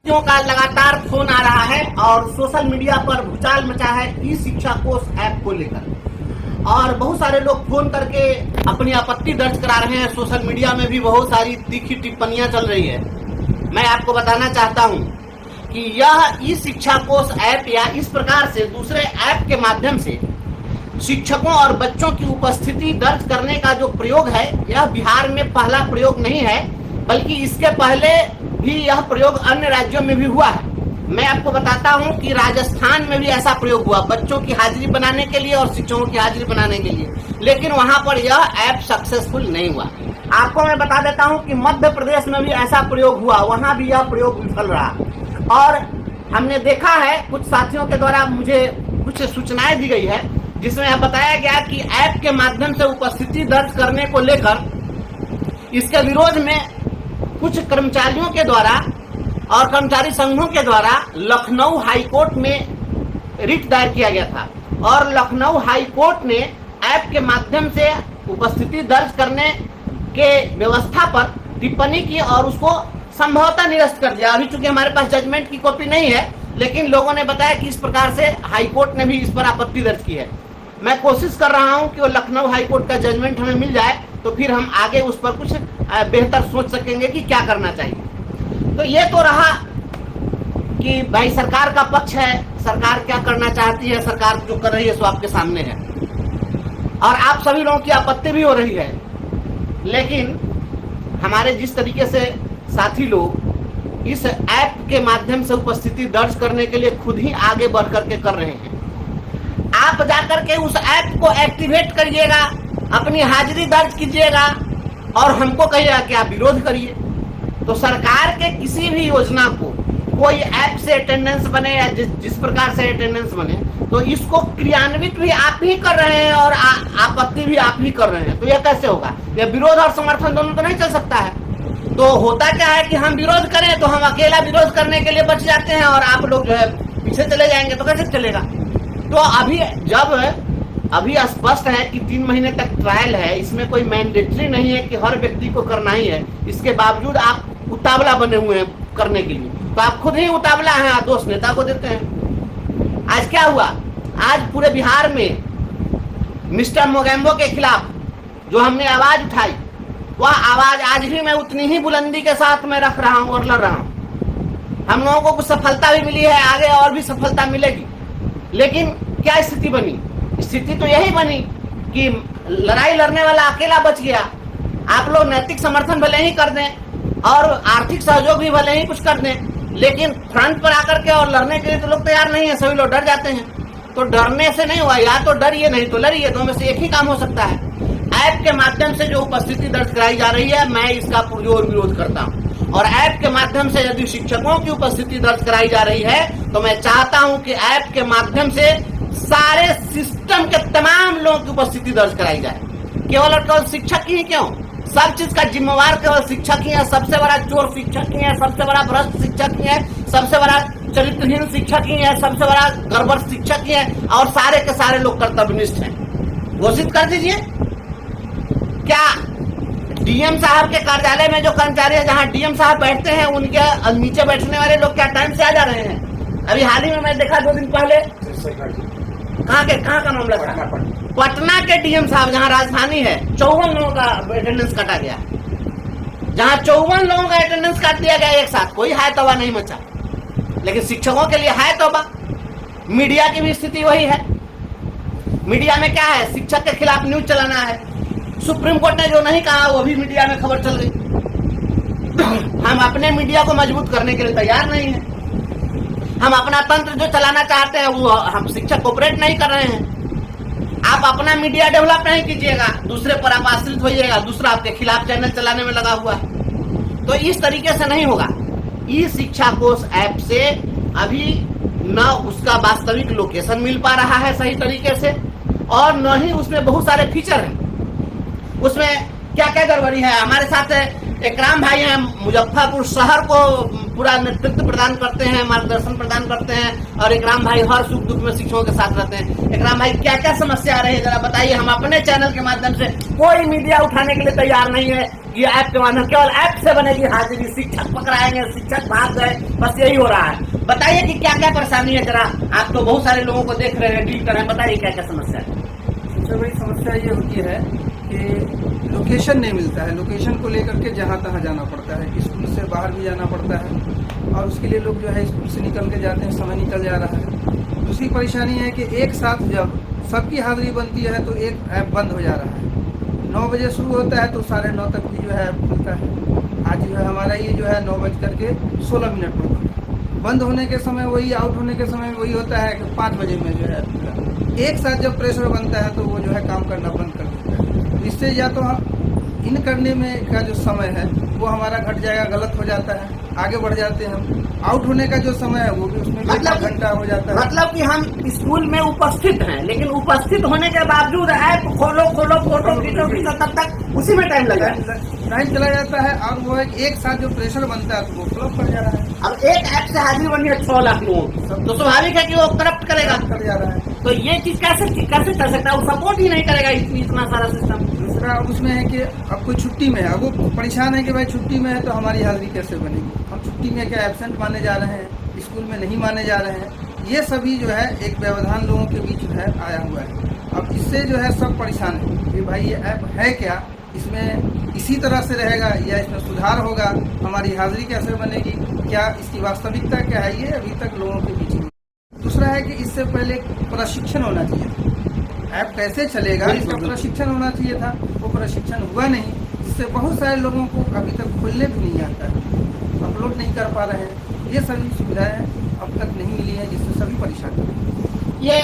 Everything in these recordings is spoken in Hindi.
का लगातार फोन आ रहा है और सोशल मीडिया पर भूचाल मचा है ई शिक्षा कोष ऐप को लेकर। और बहुत सारे लोग फोन करके अपनी आपत्ति दर्ज करा रहे हैं। सोशल मीडिया में भी बहुत सारी तीखी टिप्पणियां चल रही है। मैं आपको बताना चाहता हूं कि यह ई शिक्षा कोष ऐप या इस प्रकार से दूसरे ऐप के माध्यम से शिक्षकों और बच्चों की उपस्थिति दर्ज करने का जो प्रयोग है, यह बिहार में पहला प्रयोग नहीं है, बल्कि इसके पहले भी यह प्रयोग अन्य राज्यों में भी हुआ है। मैं आपको बताता हूं कि राजस्थान में भी ऐसा प्रयोग हुआ बच्चों की हाजिरी बनाने के लिए और शिक्षकों की हाजिरी बनाने के लिए, लेकिन वहां पर यह ऐप सक्सेसफुल नहीं हुआ। आपको मैं बता देता हूं कि मध्य प्रदेश में भी ऐसा प्रयोग हुआ, वहां भी यह प्रयोग विफल रहा। और हमने देखा है कुछ साथियों के द्वारा मुझे कुछ सूचनाएं दी गई है, जिसमें बताया गया कि ऐप के माध्यम से उपस्थिति दर्ज करने को लेकर इसके विरोध में कुछ कर्मचारियों के द्वारा और कर्मचारी संघों के द्वारा लखनऊ हाईकोर्ट में रिट दायर किया गया था। और लखनऊ हाईकोर्ट ने ऐप के माध्यम से उपस्थिति दर्ज करने के व्यवस्था पर टिप्पणी की और उसको संभवतः निरस्त कर दिया। अभी चूंकि हमारे पास जजमेंट की कॉपी नहीं है, लेकिन लोगों ने बताया कि इस प्रकार से हाईकोर्ट ने भी इस पर आपत्ति दर्ज की है। मैं कोशिश कर रहा हूं कि वो लखनऊ हाईकोर्ट का जजमेंट हमें मिल जाए, तो फिर हम आगे उस पर कुछ बेहतर सोच सकेंगे कि क्या करना चाहिए। तो ये तो रहा कि भाई सरकार का पक्ष है, सरकार क्या करना चाहती है, सरकार जो कर रही है सो आपके सामने है और आप सभी लोगों की आपत्ति भी हो रही है। लेकिन हमारे जिस तरीके से साथी लोग इस ऐप के माध्यम से उपस्थिति दर्ज करने के लिए खुद ही आगे बढ़ करके कर रहे हैं, आप जाकर के उस ऐप को एक्टिवेट करिएगा, अपनी हाजिरी दर्ज कीजिएगा और हमको कहिएगा कि आप विरोध करिए। तो सरकार के किसी भी योजना को कोई ऐप से अटेंडेंस बने या जिस प्रकार से अटेंडेंस बने, तो इसको क्रियान्वित भी आप ही कर रहे हैं और आपत्ति भी आप ही कर रहे हैं। तो यह कैसे होगा? यह विरोध और समर्थन दोनों तो नहीं चल सकता है। तो होता क्या है कि हम विरोध करें तो हम अकेला विरोध करने के लिए बच जाते हैं और आप लोग जो है पीछे चले जाएंगे, तो कैसे चलेगा? तो अभी स्पष्ट है कि 3 महीने तक ट्रायल है, इसमें कोई मैंडेटरी नहीं है कि हर व्यक्ति को करना ही है। इसके बावजूद आप उतावला बने हुए हैं करने के लिए, तो आप खुद ही उतावला हैं, आप दोष नेता को देते हैं। आज क्या हुआ? आज पूरे बिहार में मिस्टर मोगेम्बो के खिलाफ जो हमने आवाज उठाई, वह आवाज आज भी मैं उतनी ही बुलंदी के साथ में रख रहा हूं और लड़ रहा हूं। हम लोगों को कुछ सफलता भी मिली है, आगे और भी सफलता मिलेगी। लेकिन क्या स्थिति बनी? स्थिति तो यही बनी कि लड़ाई लड़ने वाला अकेला बच गया। आप लोग नैतिक समर्थन भले ही कर दें और आर्थिक सहयोग भी भले ही कुछ कर दें, लेकिन फ्रंट पर आकर के और लड़ने के लिए तो लोग तैयार नहीं है, सभी लोग डर जाते हैं। तो डरने से नहीं हुआ, या तो डरिए नहीं तो लड़िए, दो में से एक ही काम हो सकता है। ऐप के माध्यम से जो उपस्थिति दर्ज कराई जा रही है, मैं इसका पुरजोर विरोध करता हूँ। और ऐप के माध्यम से यदि शिक्षकों की उपस्थिति दर्ज कराई जा रही है, तो मैं चाहता हूं कि ऐप के माध्यम से सारे सिस्टम के तमाम लोगों की उपस्थिति दर्ज कराई जाए। केवल और केवल शिक्षक ही क्यों, सब चीज का जिम्मेवार केवल शिक्षक ही है। सबसे बड़ा चोर शिक्षक ही है, सबसे बड़ा भ्रष्ट शिक्षक ही है, सबसे बड़ा चरित्रहीन शिक्षक ही है, सबसे बड़ा गड़बड़ शिक्षक ही है, और सारे के सारे लोग कर्तव्यनिष्ठ हैं। घोषित कर दीजिए। क्या डीएम साहब के कार्यालय में जो कर्मचारी है, जहां डीएम साहब बैठते हैं, उनके नीचे बैठने वाले लोग क्या टाइम से आ जा रहे हैं? अभी हाल ही में मैं देखा 2 दिन पहले, कहाँ का मामला था? पटना के डीएम साहब, जहां राजधानी है, 54 लोगों का अटेंडेंस काटा गया। जहां 54 लोगों का अटेंडेंस काट दिया गया एक साथ, कोई हाय तौबा नहीं मचा। लेकिन शिक्षकों के लिए हाय तौबा। मीडिया की भी स्थिति वही है। मीडिया में क्या है? शिक्षक के खिलाफ न्यूज चलाना है। सुप्रीम कोर्ट ने जो नहीं कहा वो भी मीडिया में खबर चल गई। हम अपने मीडिया को मजबूत करने के लिए तैयार नहीं है। हम अपना तंत्र जो चलाना चाहते हैं वो हम शिक्षक कोऑपरेट नहीं कर रहे हैं। आप अपना मीडिया डेवलप नहीं कीजिएगा, दूसरे पर आप आश्रित होइएगा, दूसरा आपके खिलाफ चैनल चलाने में लगा हुआ है। तो इस तरीके से नहीं होगा। ई शिक्षा कोष ऐप से अभी न उसका वास्तविक लोकेशन मिल पा रहा है सही तरीके से, और न ही उसमें बहुत सारे फीचर हैं। उसमें क्या क्या गड़बड़ी है? हमारे साथ इकराम भाई हैं, मुजफ्फरपुर शहर को पूरा नेतृत्व प्रदान करते हैं, मार्गदर्शन प्रदान करते हैं, और इकराम भाई हर सुख दुख में शिक्षकों के साथ रहते हैं। इकराम भाई क्या क्या समस्या आ रही है जरा बताइए। हम अपने चैनल के माध्यम से, कोई मीडिया उठाने के लिए तैयार नहीं है, कि ऐप के माध्यम केवल ऐप से बनेगी हाजिरी, शिक्षक पकड़ाएंगे, शिक्षक भाग गए, बस यही हो रहा है। बताइए कि क्या क्या परेशानी है, जरा आप तो बहुत सारे लोगों को देख रहे हैं, डील कर रहे हैं, बताइए क्या क्या समस्या है। सबसे बड़ी समस्या ये होती है कि लोकेशन नहीं मिलता है। लोकेशन को लेकर के जहाँ तहाँ जाना पड़ता है, स्कूल से बाहर भी जाना पड़ता है और उसके लिए लोग जो है स्कूल से निकल के जाते हैं, समय निकल जा रहा है। दूसरी परेशानी है कि एक साथ जब सबकी हाजिरी बनती है तो एक ऐप बंद हो जा रहा है। 9 बजे शुरू होता है तो 9:30 तक भी जो है ऐप खुलता है। आज जो है हमारा ये जो है 9:16 पर बंद होने के समय वही, आउट होने के समय वही होता है कि 5 बजे में जो है खुला। एक साथ जब प्रेशर बनता है तो वो जो है काम करना बंद कर देता है। तो इससे या तो हम इन करने में का जो समय है वो हमारा घट जाएगा, गलत हो जाता है, आगे बढ़ जाते हैं हम। आउट होने का जो समय है वो भी उसमें मतलब 1 घंटा हो जाता है। मतलब कि हम स्कूल में उपस्थित हैं, लेकिन उपस्थित होने के बावजूद ऐप खोलो फोटो खींचो तब तक उसी में टाइम लगा टाइम चला जाता है और वो एक साथ जो प्रेशर बनता है तो वो फ्लॉप कर जा रहा है। अब एक ऐप से हाजिरी बनी है 6 लाख लोगों की, तो स्वाभाविक है कि वो करप्ट करेगा, कर जा रहा है। तो ये चीज कैसे कर सकता है, वो सपोर्ट ही नहीं करेगा इतना सारा सिस्टम। दूसरा उसमें है कि अब कोई छुट्टी में है, अब वो परेशान है कि भाई छुट्टी में है तो हमारी हाजिरी कैसे बनेगी, हम छुट्टी में क्या एब्सेंट माने जा रहे हैं, स्कूल में नहीं माने जा रहे हैं। ये सभी जो है एक व्यवधान लोगों के बीच जो है आया हुआ है। अब इससे जो है सब परेशान है कि भाई ये ऐप है क्या, इसमें इसी तरह से रहेगा या इसमें सुधार होगा, हमारी हाजिरी कैसे बनेगी, क्या इसकी वास्तविकता क्या है, ये अभी तक लोगों के बीच में। दूसरा है कि इससे पहले प्रशिक्षण होना चाहिए, ऐप कैसे चलेगा इसका प्रशिक्षण होना चाहिए था, वो प्रशिक्षण हुआ नहीं, जिससे बहुत सारे लोगों को अभी तक खोलने भी नहीं आता है, अपलोड नहीं कर पा रहे हैं। ये सभी सुविधाएं अब तक नहीं मिली है, जिससे सभी परेशान हैं। ये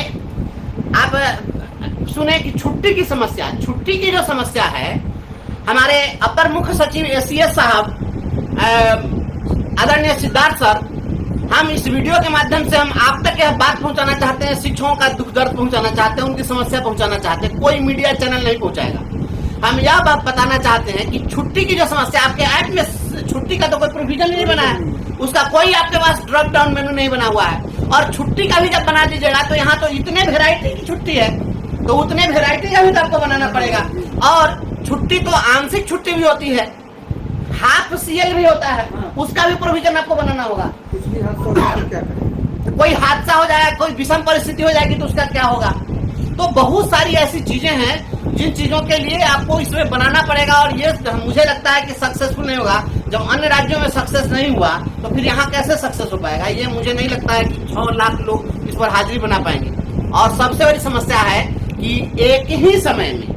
आप सुने कि छुट्टी की समस्या, छुट्टी की जो समस्या है, हमारे अपर मुख्य सचिव एसीएस साहब आदरणीय सिद्धार्थ सर, हम इस वीडियो के माध्यम से हम आप तक यह बात पहुंचाना चाहते हैं, शिक्षकों का दुख दर्द पहुंचाना चाहते हैं, उनकी समस्या पहुंचाना चाहते हैं। कोई मीडिया चैनल नहीं पहुंचाएगा। हम यह बात बताना चाहते हैं कि छुट्टी की जो समस्या, आपके ऐप में छुट्टी का तो कोई प्रोविजन नहीं बना है, उसका कोई आपके पास ड्रॉप डाउन मेनू नहीं बना हुआ है, और छुट्टी का भी जब बना दीजिएगा तो यहाँ तो इतने वेराइटी की छुट्टी है, तो उतने वेराइटी का भी तो आपको बनाना पड़ेगा। और छुट्टी तो आंशिक छुट्टी भी होती है, हाफ सीएल भी होता है, उसका भी प्रोविजन आपको बनाना होगा। कोई हादसा हो जाएगा, कोई विषम परिस्थिति हो जाएगी तो उसका क्या होगा। तो बहुत सारी ऐसी चीजें हैं जिन चीजों के लिए आपको इसमें बनाना पड़ेगा, और ये मुझे लगता है कि सक्सेसफुल नहीं होगा। जब अन्य राज्यों में सक्सेस नहीं हुआ तो फिर यहाँ कैसे सक्सेस हो पाएगा। ये मुझे नहीं लगता है कि 6 लाख लोग इस पर हाजिरी बना पाएंगे। और सबसे बड़ी समस्या है कि एक ही समय में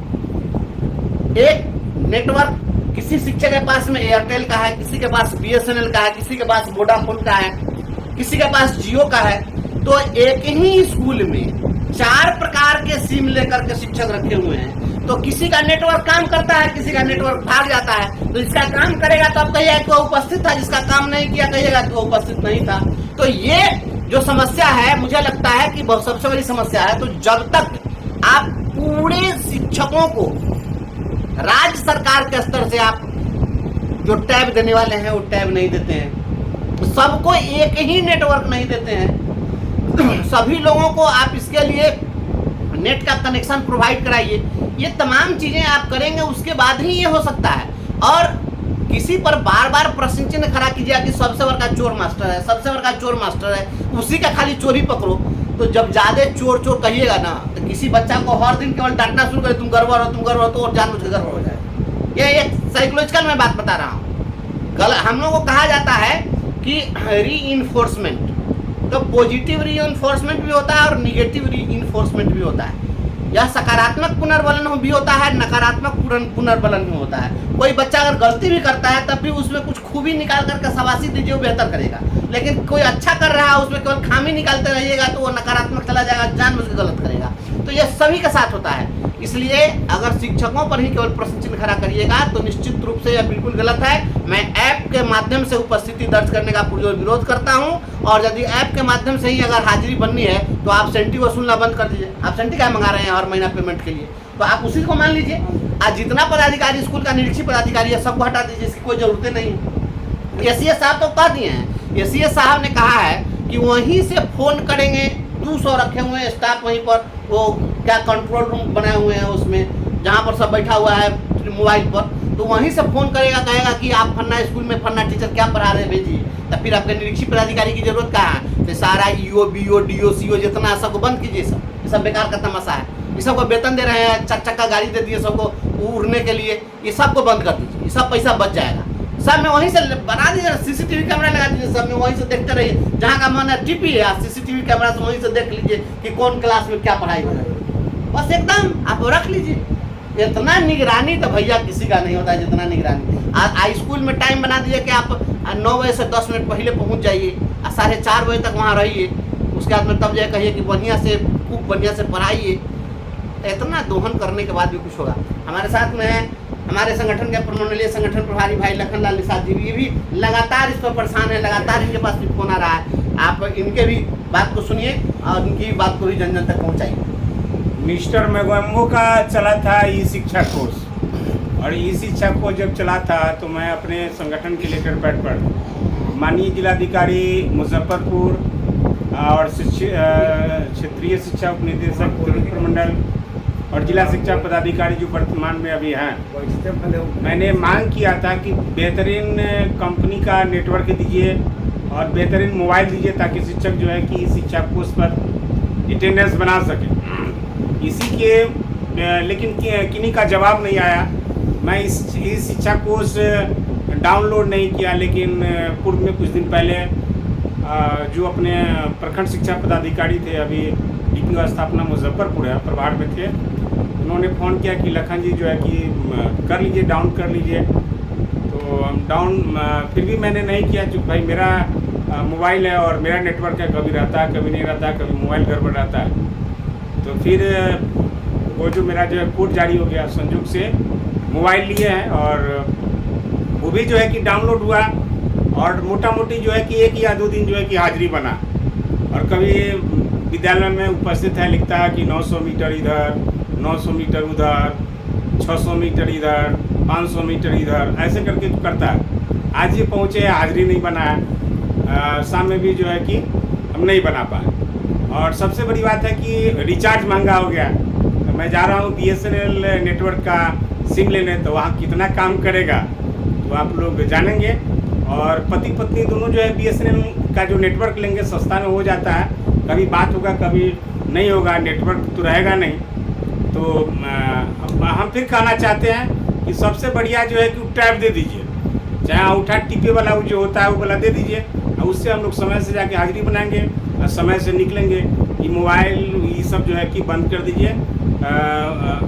एक नेटवर्क, किसी शिक्षक के पास में एयरटेल का है, किसी के पास बीएसएनएल का है, किसी के पास वोडाफोन का है, किसी के पास जियो का है, तो एक ही स्कूल में 4 प्रकार के सिम लेकर के शिक्षक रखे हुए हैं। तो किसी का नेटवर्क काम करता है, किसी का नेटवर्क भाग जाता है। तो जिसका काम करेगा तो आप कहिएगा कि वो उपस्थित था, जिसका काम नहीं किया कहिएगा कि वो उपस्थित नहीं था। तो ये जो समस्या है, मुझे लगता है कि बहुत सबसे बड़ी समस्या है। तो जब तक आप पूरे शिक्षकों को राज्य सरकार के स्तर से आप जो टैब देने वाले हैं वो टैब नहीं देते हैं, सबको एक ही नेटवर्क नहीं देते हैं, सभी लोगों को आप इसके लिए नेट का कनेक्शन प्रोवाइड कराइए। ये तमाम चीजें आप करेंगे, उसके बाद ही ये हो सकता है। और किसी पर बार बार प्रश्न चिन्ह खड़ा कीजिए कि सबसे बड़ा चोर मास्टर है, सबसे बड़ा चोर मास्टर है, उसी का खाली चोरी पकड़ो। तो जब ज्यादा चोर चोर कहिएगा ना, तो किसी बच्चा को हर दिन केवल डांटना शुरू करे, तुम गड़बड़ हो, तुम गड़बड़ हो, तो और जानबूझ के गड़बड़ हो जाए। ये एक साइकोलॉजिकल मैं बात बता रहा हूँ। हम लोगों को कहा जाता है कि री-इन्फोर्समेंट, तो पॉजिटिव री-इन्फोर्समेंट भी होता है और निगेटिव री-इन्फोर्समेंट भी होता है। यह सकारात्मक पुनर्बलन भी होता है, नकारात्मक पुनर्बलन भी होता है। कोई बच्चा अगर गलती भी करता है तब भी उसमें कुछ खूबी निकाल करके शाबाशी दीजिए, वो बेहतर करेगा। लेकिन कोई अच्छा कर रहा है, उसमें केवल खामी निकालते रहिएगा तो वो नकारात्मक चला जाएगा, जानबूझ के गलत करेगा। तो यह सभी के साथ होता है। इसलिए अगर शिक्षकों पर ही केवल प्रश्न चिन्ह खड़ा करिएगा तो निश्चित रूप से यह बिल्कुल गलत है। मैं ऐप के माध्यम से उपस्थिति दर्ज करने का पुरजोर विरोध करता हूं, और यदि ऐप के माध्यम से ही अगर हाजिरी बननी है तो आप सेंटी वसूलना बंद कर दीजिए। आप सेंटी क्या मंगा रहे हैं हर महीना पेमेंट के लिए, तो आप उसी को मान लीजिए। आज जितना पदाधिकारी स्कूल का निरीक्षक पदाधिकारी है सबको हटा दीजिए, इसकी कोई जरूरत नहीं। एसीएस साहब तो कह दिए हैं, एसीएस साहब ने कहा है कि वहीं से फोन करेंगे, 200 रखे हुए हैं स्टाफ वहीं पर, वो क्या कंट्रोल रूम बनाए हुए हैं उसमें, जहाँ पर सब बैठा हुआ है मोबाइल पर, तो वहीं से फोन करेगा, कहेगा कि आप फन्ना स्कूल में फन्ना टीचर क्या पढ़ा रहे हैं, भेजिए। तो फिर आपके निरीक्षी पदाधिकारी की जरूरत कहाँ है? तो सारा ईओ बीओ डीओ सीओ जितना सबको बंद कीजिए, सब ये सब बेकार का तमाशा है। ये सबको वेतन दे रहे हैं, 4 चक्का गाड़ी दे दिए सबको उड़ने के लिए, ये सबको बंद कर दीजिए, ये सब पैसा बच जाएगा। सब में वहीं से बना दीजिए, सीसीटीवी कैमरा लगा दीजिए, सब में वहीं से देखते रहिए, जहाँ का मन है टीपी है, सीसीटीवी कैमरा से वहीं से देख लीजिए कि कौन क्लास में क्या पढ़ाई हो रहा है, बस एकदम आप रख लीजिए। इतना निगरानी तो भैया किसी का नहीं होता है जितना निगरानी। स्कूल में टाइम बना दीजिए कि आप 9 बजे से 10 मिनट पहले पहुंच जाइए और 4:30 बजे तक वहाँ रहिए। उसके बाद में तब जाए कहिए कि बढ़िया से खूब बढ़िया से पढ़ाइए। इतना दोहन करने के बाद भी कुछ होगा। हमारे साथ में है हमारे संगठन के प्रमंडलीय संगठन प्रभारी भाई लखनलाल निषाद जी, ये भी लगातार इस पर परेशान है, लगातार इनके पास भी फोन आ रहा है। आप इनके भी बात को सुनिए और उनकी बात को भी जन जन तक पहुँचाइए। मिस्टर मैगोम्बो का चला था ई शिक्षा कोर्स, और ई शिक्षा कोर्स जब चला था तो मैं अपने संगठन के लेटर पैड पर माननीय जिलाधिकारी मुजफ्फरपुर और क्षेत्रीय शिक्षा उपनिदेशक प्रमंडल और जिला शिक्षा पदाधिकारी जो वर्तमान में अभी हैं, मैंने मांग किया था कि बेहतरीन कंपनी का नेटवर्क दीजिए और बेहतरीन मोबाइल दीजिए ताकि शिक्षक जो है कि शिक्षा कोर्स पर अटेंडेंस बना सके। इसी के लेकिन किन्हीं का जवाब नहीं आया। मैं इस शिक्षा कोर्स डाउनलोड नहीं किया, लेकिन पूर्व में कुछ दिन पहले जो अपने प्रखंड शिक्षा पदाधिकारी थे, अभी डीपीओ स्थापना मुजफ्फरपुर है प्रभार में थे, उन्होंने फ़ोन किया कि लखन जी जो है कि कर लीजिए, डाउन कर लीजिए। तो डाउन फिर भी मैंने नहीं किया क्योंकि भाई मेरा मोबाइल है और मेरा नेटवर्क है, कभी रहता है कभी नहीं रहता, कभी मोबाइल गड़बड़ रहता है। तो फिर वो जो मेरा जो है कोड जारी हो गया, संयोग से मोबाइल लिए हैं और वो भी जो है कि डाउनलोड हुआ और मोटा मोटी जो है कि 1 या 2 दिन जो है कि हाजिरी बना। और कभी विद्यालय में उपस्थित है, लिखता है कि 900 मीटर इधर, 900 मीटर उधर, 600 मीटर इधर, 500 मीटर इधर, ऐसे करके करता है। आज ये पहुँचे, हाजिरी नहीं बना है, शाम में भी जो है कि हम नहीं बना पाए। और सबसे बड़ी बात है कि रिचार्ज महंगा हो गया। तो मैं जा रहा हूँ BSNL नेटवर्क का सिम लेने, तो वहाँ कितना काम करेगा तो आप लोग जानेंगे। और पति पत्नी दोनों जो है BSNL का जो नेटवर्क लेंगे सस्ता में हो जाता है, कभी बात होगा कभी नहीं होगा, नेटवर्क तो रहेगा नहीं। तो हम फिर कहना चाहते हैं कि सबसे बढ़िया जो है कि टैब दे दीजिए, चाहे अंगूठा टिपे वाला जो होता है वो वाला दे दीजिए, और उससे हम लोग समय से जाके हाजिरी बनाएंगे और समय से निकलेंगे। ये मोबाइल ये सब जो है कि बंद कर दीजिए।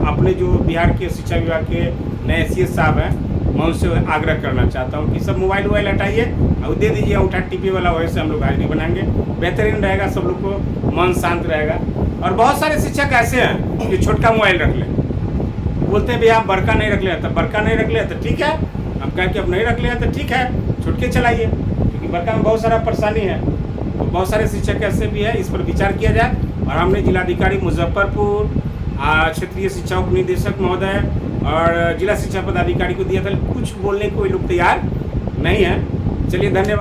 अपने जो बिहार के शिक्षा विभाग के नए CS साहब हैं, मैं उनसे आग्रह करना चाहता हूँ कि सब मोबाइल हटाइए और दे दीजिए अंगूठा टिपे वाला, वैसे हम लोग हाजिरी बनाएंगे, बेहतरीन रहेगा, सब लोग को मन शांत रहेगा। और बहुत सारे शिक्षक ऐसे हैं कि छोटका मोबाइल रख लें, बोलते हैं भैया बड़का नहीं रख ले, तो बड़का नहीं रख ले तो ठीक है, हम कहें कि अब नहीं रख ले तो ठीक है, छुटके चलाइए, क्योंकि बड़का में बहुत सारा परेशानी है। तो बहुत सारे शिक्षक ऐसे भी है, इस पर विचार किया जाए। और हमने जिलाधिकारी मुजफ्फरपुर, क्षेत्रीय शिक्षा उपनिदेशक महोदय और जिला शिक्षा पदाधिकारी को दिया था, कुछ बोलने को ये लोग तैयार नहीं है। चलिए धन्यवाद।